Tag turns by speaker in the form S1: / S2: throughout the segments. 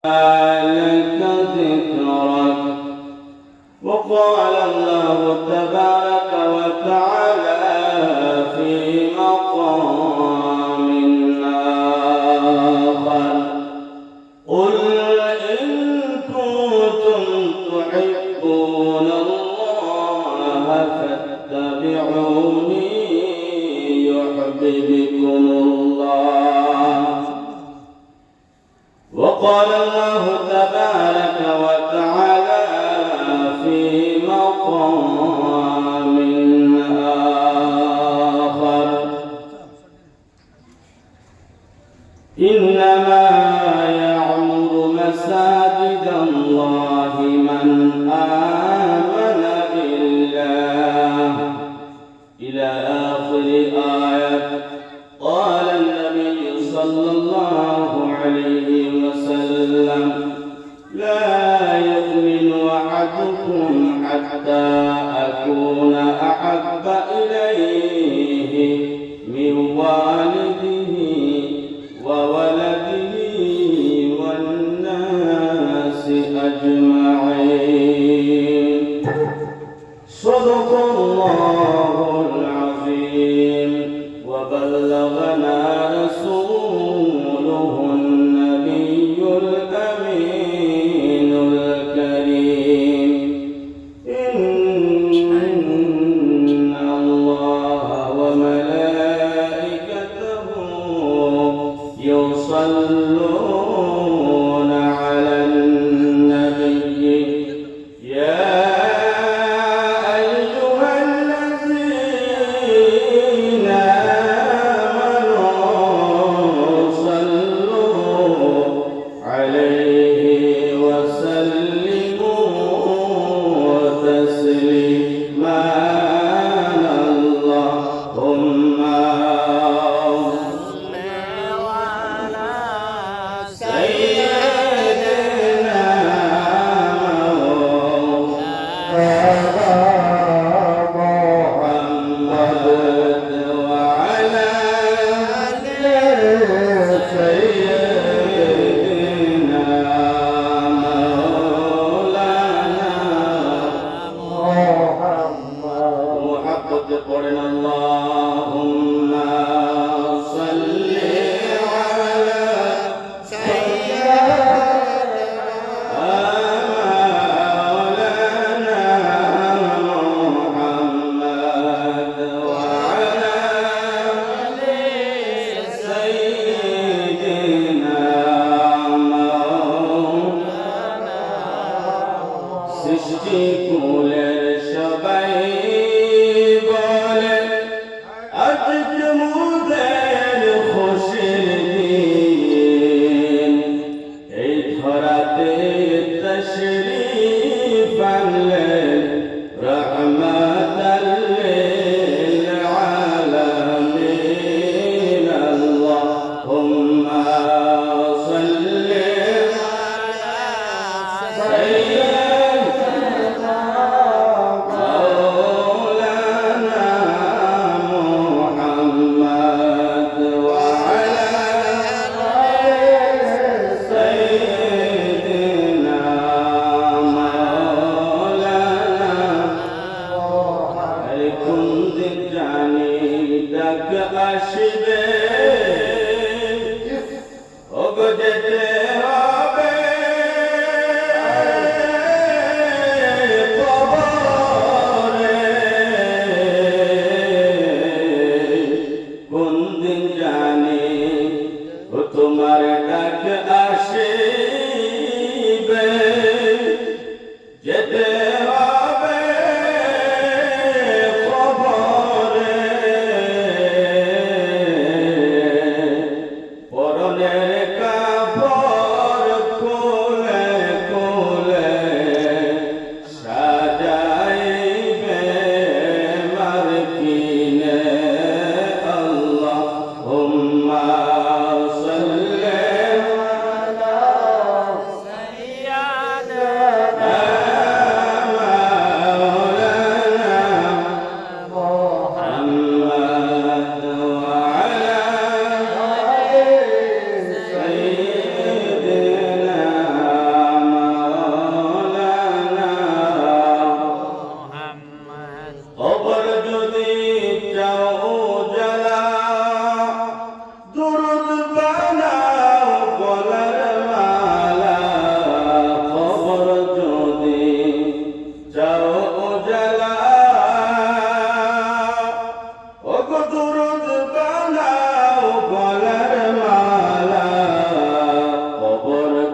S1: لك ذكرك. وقال الله تبارك وتعالى في مقام آخر: قل إن كنتم تحبون الله فاتبعوني يحببكم الله. وقال الله تبارك وتعالى في مقام آخر: إنما يعمر مساجد الله من آمن بالله إلى آخر آية. قال النبي صلى الله عليه وسلم: لا يؤمن أحدكم حتى أكون أحب إليه من والده وولده والناس أجمعين. صدق الله العظيم. وبلغنا رسوله النبي الأمين الكريم: إن الله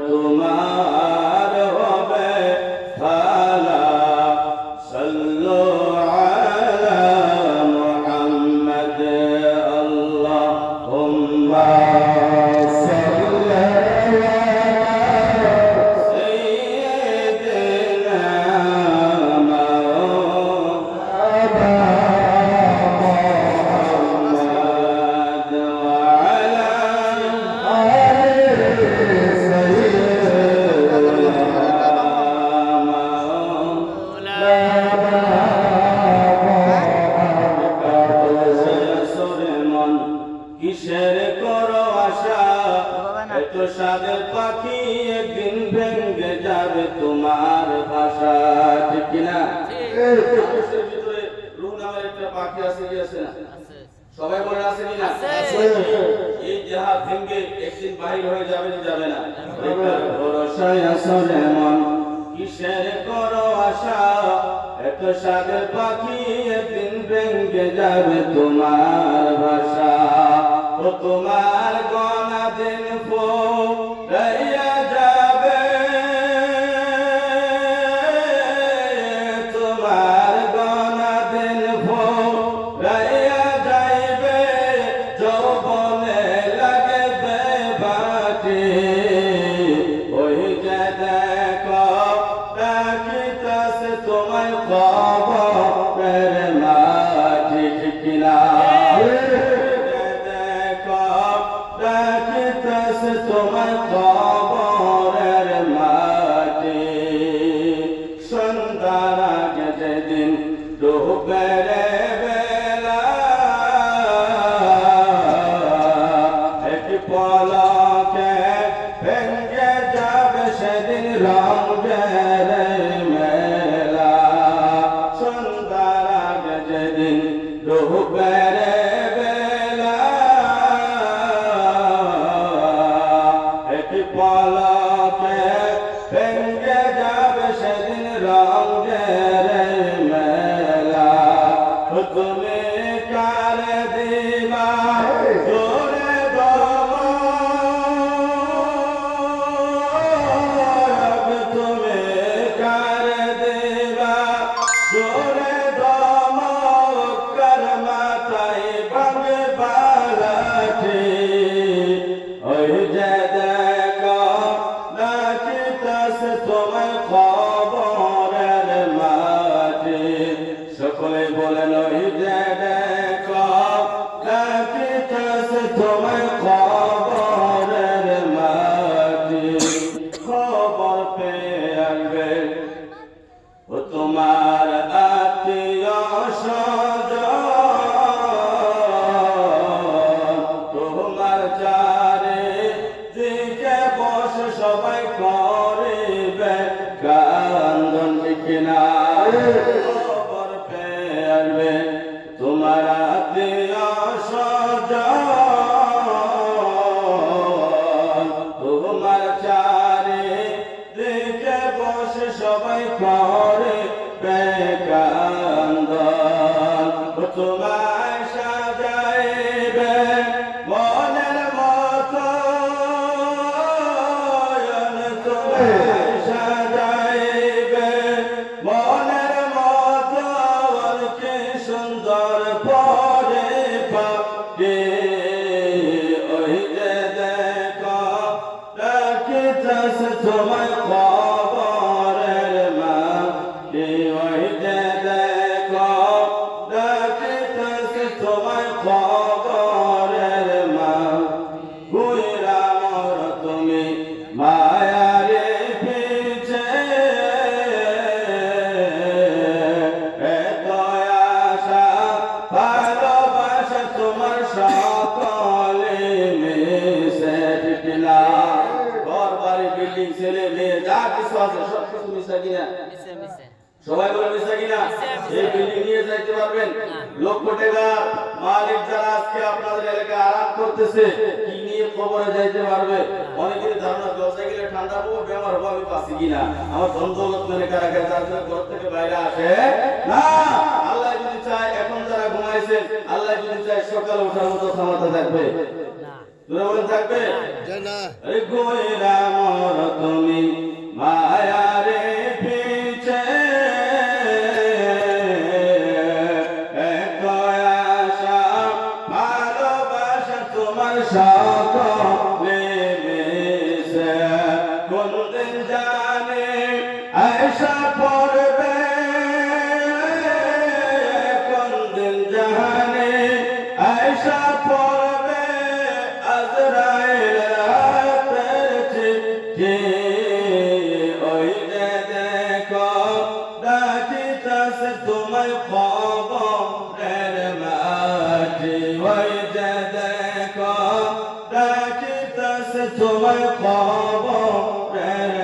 S1: তোমার হবে ফালা সাল্লু আলা মুহাম্মাদ আল্লাহুম্মা কিসের করো আশা এত সাদের পাখি একদিন ভেঙে যাবে তোমার ভাষা ঠিক কিনা মানুষের ভিতরে রূহ নামের একটা পাখি আছে কি আছে না সবাই বলে আছে কি না এই দেহ ভেঙে একদিন বাহির হয়ে যাবে কি যাবে না ভরসায় আসলে মন কিসের করো আশা এত সাদের পাখি একদিন ভেঙে যাবে তোমার ভাষা ও তোমার গনা দিন ফুরাইয়া যাবে তোমার গনা দিন ফুরাইয়া যাইবে যৌবনে লাগবে বাটি ওই যে দেখো ডাকিতাছে তোমায় কবরের মাটি ঠিক কিনা তোমার কবরের মাটি সন্ধ্যার আগে যেদিন ডুবে রে বেলা একটি পলকে ভেঙে যাবে সেদিন রঙের মেলা সন্ধ্যার আগে যেদিন ডুবে রে পলকে ভেঙে যাবে সেদিন রঙের মেলা তুমি কার দিবা জোরে দম তুমি কার দিবা জোরে দম কার মাথায় ভাঙে বালাটি ওই যে তোমায় খবরের মাটি সকলে বলেন ওই যে দেখো ডাকিতেছে তোমায় খবরের মাটি খবর পেয়ে আসবে ও তোমার আত্মীয় স্বজন তোমার চারে দিকে বসে সবাই করিবে কান্দন কিনা খবর পেয়ে আসবে তোমার আত্মীয় স্বজন তোমার চারে দিকে বসে সবাই করিবে কান্দন তোমায় সাজাইবে মনের মতো সাজাইবে মনের মতো কি সুন্দর পরে পাবে ওই যে দেখো ডাকিতেছে তোমায় খবরের মাটি ওই যে দেখো ডাকিতেছে তোমায় খবরের মাটি গুইরা মর তুমি মায়ারে পিছে এত আশা ভালোবাসা তোমার সকলে মিশে ঠিকনা ঘর বাড়ি বিল্ডিং ছেলে মেয়ে যা কিছু আছে সব কিছু মিশে কিনা সবাই বলে মিশে কিনা এই বিল্ডিং নিয়ে যাইতে পারবেন লক্ষ টাকার মালিক যারা আজকে আপনাদের এলাকায় আরাম করতেছে কি নিয়ে কবরে যাইতে পারবে অনেকের ধারণা ব্যবসায় গেলে ঠান্ডা পড়বো বেমার হবো আমি পাচ্ছি কিনা আমার ধন দৌলত মেরে কারা কারা যার জন্য ঘর থেকে বাইরে আসে না আল্লাহ যদি চায় এখন যারা ঘুমাইছে আল্লাহ যদি চায় সকালে ওঠার মতো ক্ষমতা থাকবে তোরা মনে থাকবে এই গোয়েরা মর তুমি মায়ারে পিছে এত আশা ভালোবাসা তোমার সকলে মিশে কোনদিন জানে আশা পড়বে কোনদিন জানে আশা পড়বে আজরাইল রাতের চিঠি ওই যে দেখো ডাকিতাছে তোমায় কবরের মাটি ওই যে দেখো ডাকিতাছে তোমায় কবরের